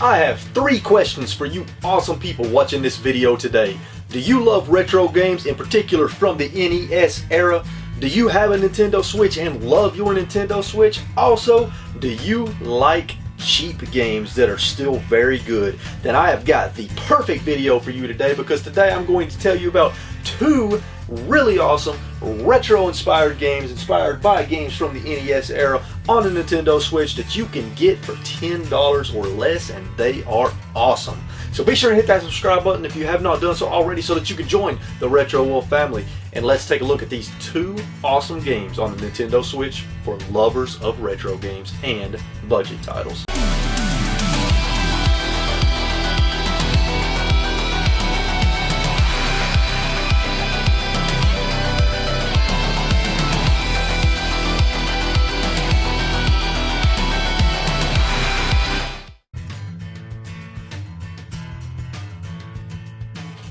I have 3 questions for you awesome people watching this video today. Do you love retro games, in particular from the NES era? Do you have a Nintendo Switch and love your Nintendo Switch? Also, do you like cheap games that are still very good? Then I have got the perfect video for you today, because today I'm going to tell you about 2 really awesome retro inspired games inspired by games from the NES era on the Nintendo Switch that you can get for $10 or less, and they are awesome. So be sure to hit that subscribe button if you have not done so already, so that you can join the Retro Wolf family. And let's take a look at these 2 awesome games on the Nintendo Switch for lovers of retro games and budget titles.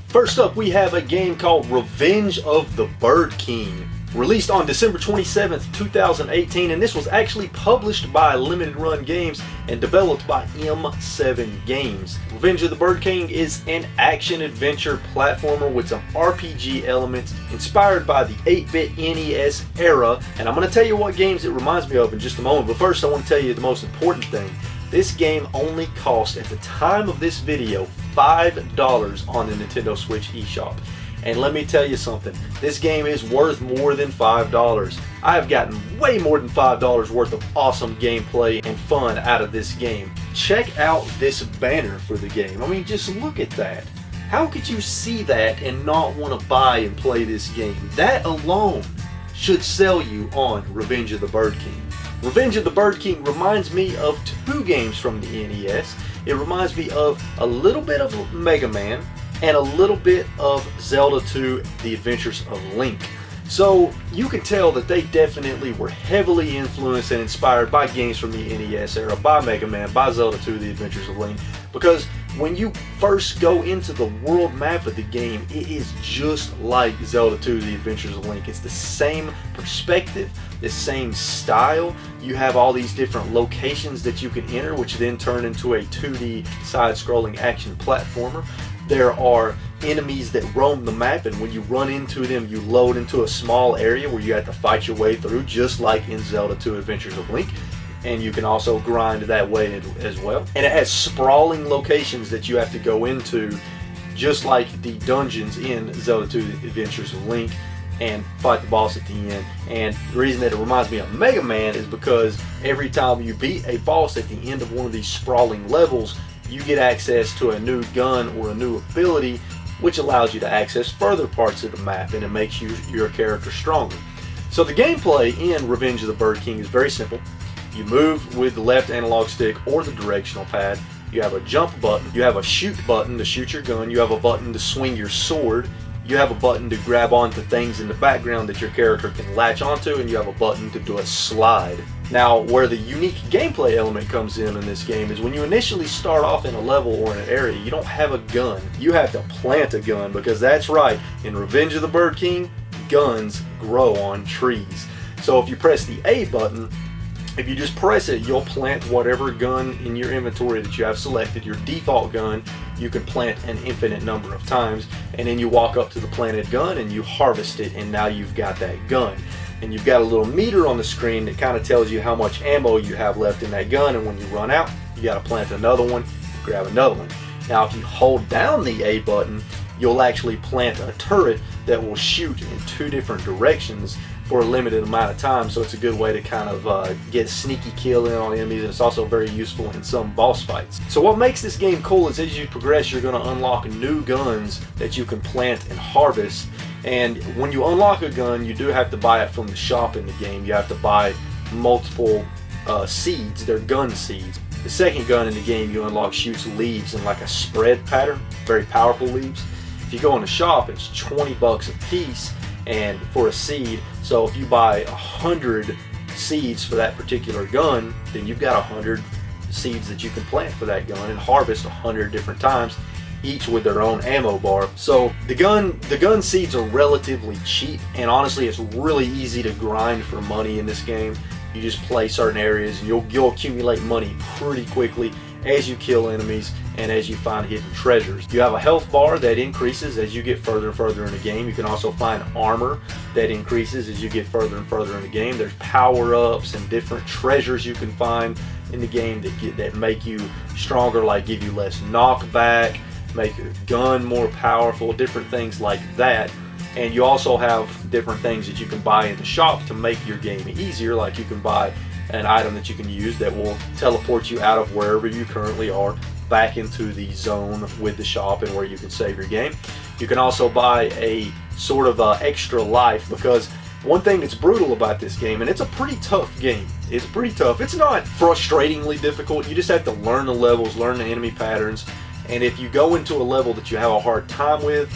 First up, we have a game called Revenge of the Bird King, released on December 27th, 2018, and this was actually published by Limited Run Games and developed by M7 Games. Revenge of the Bird King is an action-adventure platformer with some RPG elements inspired by the 8-bit NES era, and I'm going to tell you what games it reminds me of in just a moment, but first I want to tell you the most important thing. This game only cost, at the time of this video, $5 on the Nintendo Switch eShop. And let me tell you something, this game is worth more than $5. I have gotten way more than $5 worth of awesome gameplay and fun out of this game. Check out this banner for the game. I mean, just look at that. How could you see that and not want to buy and play this game? That alone should sell you on Revenge of the Bird King. Revenge of the Bird King reminds me of 2 games from the NES. It reminds me of a little bit of Mega Man and a little bit of Zelda 2, The Adventures of Link. So you can tell that they definitely were heavily influenced and inspired by games from the NES era, by Mega Man, by Zelda 2, The Adventures of Link, because when you first go into the world map of the game, it is just like Zelda 2, The Adventures of Link. It's the same perspective, the same style. You have all these different locations that you can enter, which then turn into a 2D side-scrolling action platformer. There are enemies that roam the map, and when you run into them, you load into a small area where you have to fight your way through, just like in Zelda 2, Adventures of Link. And you can also grind that way as well. And it has sprawling locations that you have to go into, just like the dungeons in Zelda 2, Adventures of Link, and fight the boss at the end. And the reason that it reminds me of Mega Man is because every time you beat a boss at the end of one of these sprawling levels, you get access to a new gun or a new ability, which allows you to access further parts of the map, and it makes your character stronger. So the gameplay in Revenge of the Bird King is very simple. You move with the left analog stick or the directional pad. You have a jump button. You have a shoot button to shoot your gun. You have a button to swing your sword. You have a button to grab onto things in the background that your character can latch onto, and you have a button to do a slide. Now, where the unique gameplay element comes in this game is when you initially start off in a level or in an area, you don't have a gun. You have to plant a gun, because that's right, in Revenge of the Bird King, guns grow on trees. So if you press the A button, if you just press it, you'll plant whatever gun in your inventory that you have selected. Your default gun, you can plant an infinite number of times, and then you walk up to the planted gun and you harvest it, and now you've got that gun. And you've got a little meter on the screen that kind of tells you how much ammo you have left in that gun, and when you run out, you got to plant another one, grab another one. Now if you hold down the A button, you'll actually plant a turret that will shoot in 2 different directions for a limited amount of time, so it's a good way to kind of get a sneaky kill in on enemies, and it's also very useful in some boss fights. So what makes this game cool is as you progress, you're going to unlock new guns that you can plant and harvest, and when you unlock a gun, you do have to buy it from the shop in the game. You have to buy multiple seeds. They're gun seeds. The second gun in the game you unlock shoots leaves in like a spread pattern, very powerful leaves. If you go in the shop, it's 20 bucks a piece, and for a seed. So if you buy 100 seeds for that particular gun, then you've got 100 seeds that you can plant for that gun and harvest 100 different times, each with their own ammo bar. So the gun seeds are relatively cheap, and honestly it's really easy to grind for money in this game. You just play certain areas and you'll accumulate money pretty quickly, as you kill enemies and as you find hidden treasures. You have a health bar that increases as you get further and further in the game. You can also find armor that increases as you get further and further in the game. There's power-ups and different treasures you can find in the game that make you stronger, like give you less knockback, make your gun more powerful, different things like that. And you also have different things that you can buy in the shop to make your game easier, like you can buy an item that you can use that will teleport you out of wherever you currently are back into the zone with the shop and where you can save your game. You can also buy a sort of extra life, because one thing that's brutal about this game, and it's a pretty tough game, it's pretty tough. It's not frustratingly difficult. You just have to learn the levels, learn the enemy patterns, and if you go into a level that you have a hard time with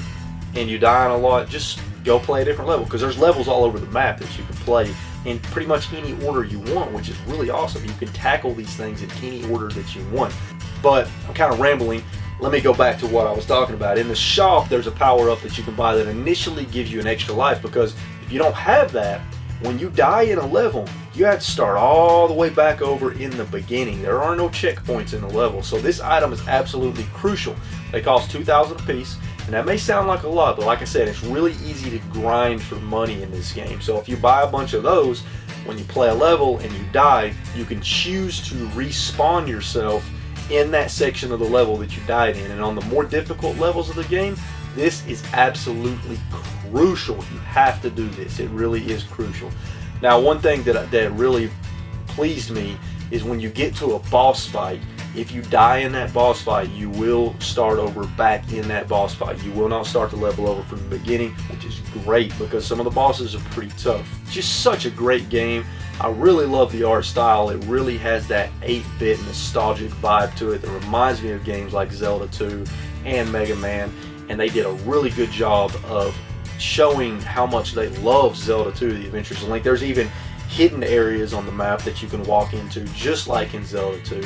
and you die on a lot, just go play a different level, because there's levels all over the map that you can play in pretty much any order you want, which is really awesome. You can tackle these things in any order that you want. But I'm kind of rambling. Let me go back to what I was talking about. In the shop, there's a power-up that you can buy that initially gives you an extra life, because if you don't have that, when you die in a level, you have to start all the way back over in the beginning. There are no checkpoints in the level, so this item is absolutely crucial. They cost 2,000 a piece, and that may sound like a lot, but like I said, it's really easy to grind for money in this game. So if you buy a bunch of those, when you play a level and you die, you can choose to respawn yourself in that section of the level that you died in. And on the more difficult levels of the game, this is absolutely crucial. You have to do this. It really is crucial. Now, one thing that really pleased me is when you get to a boss fight, if you die in that boss fight, you will start over back in that boss fight. You will not start the level over from the beginning, which is great, because some of the bosses are pretty tough. It's just such a great game. I really love the art style. It really has that 8-bit nostalgic vibe to it that reminds me of games like Zelda 2 and Mega Man, and they did a really good job of showing how much they love Zelda 2, The Adventures of Link. There's even hidden areas on the map that you can walk into, just like in Zelda 2.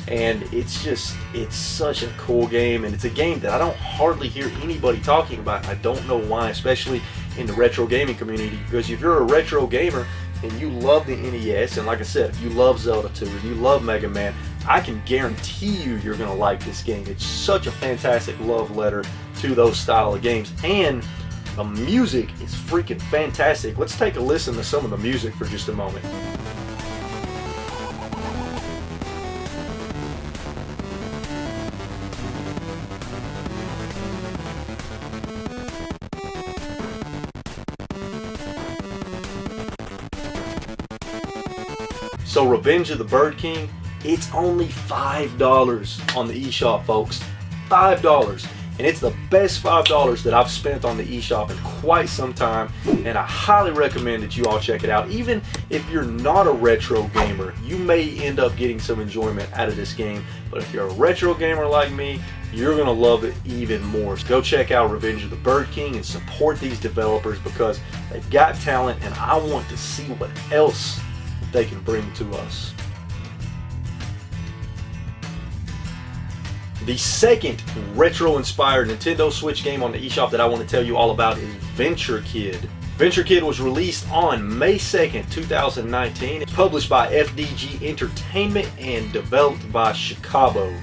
And it's such a cool game, and it's a game that I don't hardly hear anybody talking about. I don't know why, especially in the retro gaming community, because if you're a retro gamer and you love the NES, and like I said, if you love Zelda 2 and you love Mega Man, I can guarantee you're going to like this game. It's such a fantastic love letter to those style of games, and the music is freaking fantastic. Let's take a listen to some of the music for just a moment. So Revenge of the Bird King, it's only $5 on the eShop, folks. $5. And it's the best $5 that I've spent on the eShop in quite some time, and I highly recommend that you all check it out. Even if you're not a retro gamer, you may end up getting some enjoyment out of this game, but if you're a retro gamer like me, you're going to love it even more. So go check out Revenge of the Bird King and support these developers, because they've got talent, and I want to see what else they can bring to us. The second retro-inspired Nintendo Switch game on the eShop that I want to tell you all about is Venture Kid. Venture Kid was released on May 2nd, 2019. It's published by FDG Entertainment and developed by Chicago.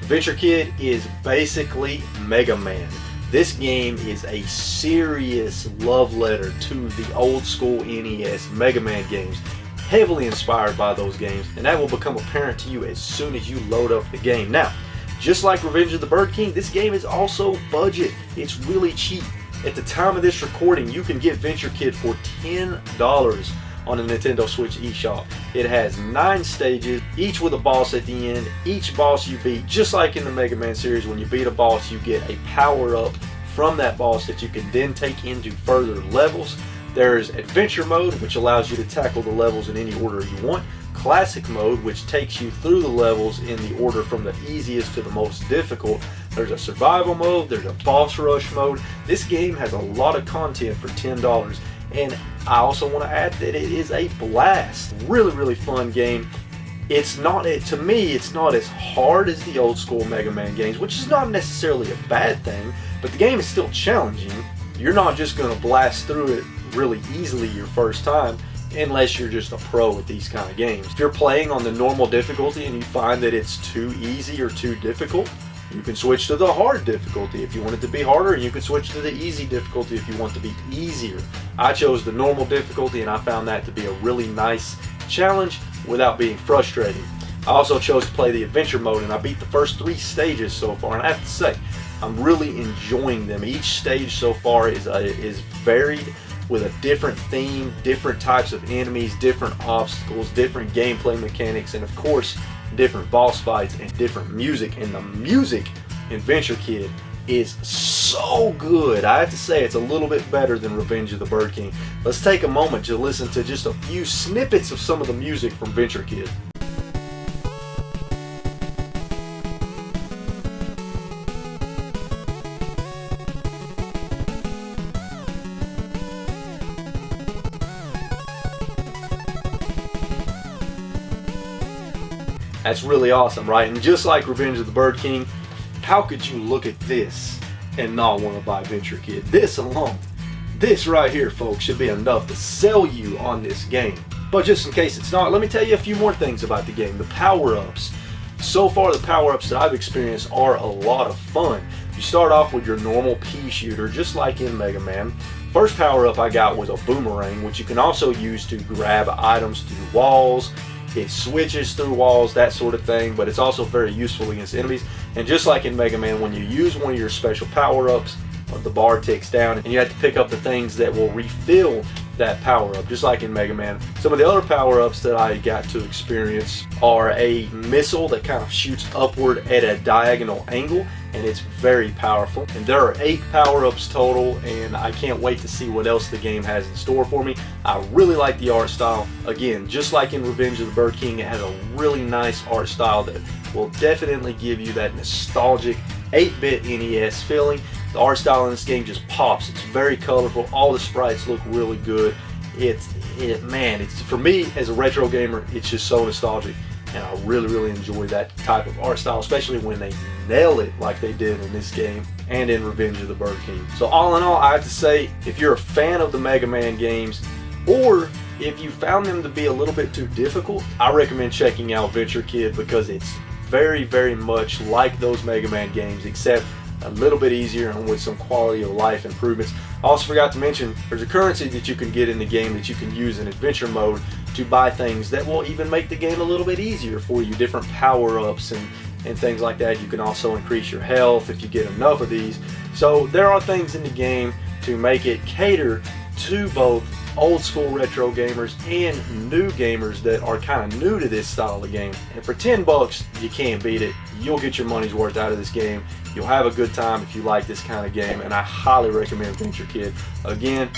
Venture Kid is basically Mega Man. This game is a serious love letter to the old school NES Mega Man games, heavily inspired by those games, and that will become apparent to you as soon as you load up the game. Now, just like Revenge of the Bird King, this game is also budget. It's really cheap. At the time of this recording, you can get Venture Kid for $10 on the Nintendo Switch eShop. It has 9 stages, each with a boss at the end. Each boss you beat, just like in the Mega Man series, when you beat a boss, you get a power-up from that boss that you can then take into further levels. There's Adventure Mode, which allows you to tackle the levels in any order you want. Classic Mode, which takes you through the levels in the order from the easiest to the most difficult. There's a Survival Mode, there's a Boss Rush Mode. This game has a lot of content for $10, and I also want to add that it is a blast. Really, really fun game. It's not, to me, it's not as hard as the old school Mega Man games, which is not necessarily a bad thing, but the game is still challenging. You're not just going to blast through it really easily your first time. unless you're just a pro at these kind of games. If you're playing on the normal difficulty and you find that it's too easy or too difficult, you can switch to the hard difficulty if you want it to be harder, and you can switch to the easy difficulty if you want it to be easier. I chose the normal difficulty, and I found that to be a really nice challenge without being frustrating. I also chose to play the adventure mode, and I beat the first 3 stages so far, and I have to say, I'm really enjoying them. Each stage so far is varied with a different theme, different types of enemies, different obstacles, different gameplay mechanics, and of course, different boss fights and different music. And the music in Venture Kid is so good. I have to say it's a little bit better than Revenge of the Bird King. Let's take a moment to listen to just a few snippets of some of the music from Venture Kid. That's really awesome, right? And just like Revenge of the Bird King, how could you look at this and not want to buy Venture Kid? This alone, this right here, folks, should be enough to sell you on this game. But just in case it's not, let me tell you a few more things about the game. The power-ups. So far, the power-ups that I've experienced are a lot of fun. You start off with your normal pea shooter, just like in Mega Man. First power-up I got was a boomerang, which you can also use to grab items through walls. It switches through walls, that sort of thing, but it's also very useful against enemies. And just like in Mega Man, when you use one of your special power-ups, the bar ticks down and you have to pick up the things that will refill that power-up, just like in Mega Man. Some of the other power-ups that I got to experience are a missile that kind of shoots upward at a diagonal angle, and it's very powerful. And there are 8 power-ups total, and I can't wait to see what else the game has in store for me. I really like the art style. Again, just like in Revenge of the Bird King, it has a really nice art style that will definitely give you that nostalgic 8-bit NES feeling. The art style in this game just pops. It's very colorful. All the sprites look really good. It's for me as a retro gamer, it's just so nostalgic, and I really enjoy that type of art style, especially when they nail it like they did in this game and in Revenge of the Bird King. So all in all, I have to say, if you're a fan of the Mega Man games, or if you found them to be a little bit too difficult, I recommend checking out Venture Kid, because it's very much like those Mega Man games, except a little bit easier and with some quality of life improvements. I also forgot to mention, there's a currency that you can get in the game that you can use in adventure mode to buy things that will even make the game a little bit easier for you, different power-ups and things like that. You can also increase your health if you get enough of these. So there are things in the game to make it cater to both old school retro gamers and new gamers that are kind of new to this style of game. And for $10, you can't beat it. You'll get your money's worth out of this game. You'll have a good time if you like this kind of game, and I highly recommend Venture Kid. Again,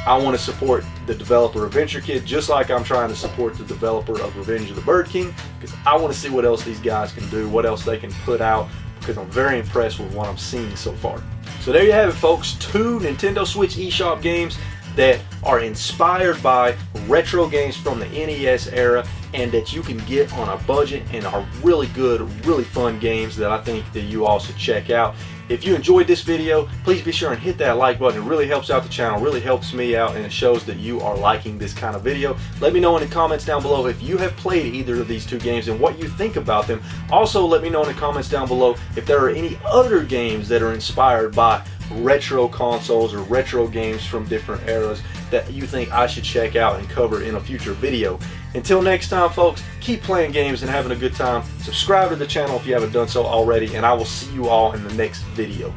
I want to support the developer of Venture Kid just like I'm trying to support the developer of Revenge of the Bird King, because I want to see what else these guys can do, what else they can put out, because I'm very impressed with what I'm seeing so far. So there you have it, folks. 2 Nintendo Switch eShop games that are inspired by retro games from the NES era and that you can get on a budget and are really good, really fun games that I think that you all should check out. If you enjoyed this video, please be sure and hit that like button. It really helps out the channel, really helps me out, and it shows that you are liking this kind of video. Let me know in the comments down below if you have played either of these 2 games and what you think about them. Also, let me know in the comments down below if there are any other games that are inspired by retro consoles or retro games from different eras that you think I should check out and cover in a future video. Until next time, folks, keep playing games and having a good time. Subscribe to the channel if you haven't done so already, and I will see you all in the next video.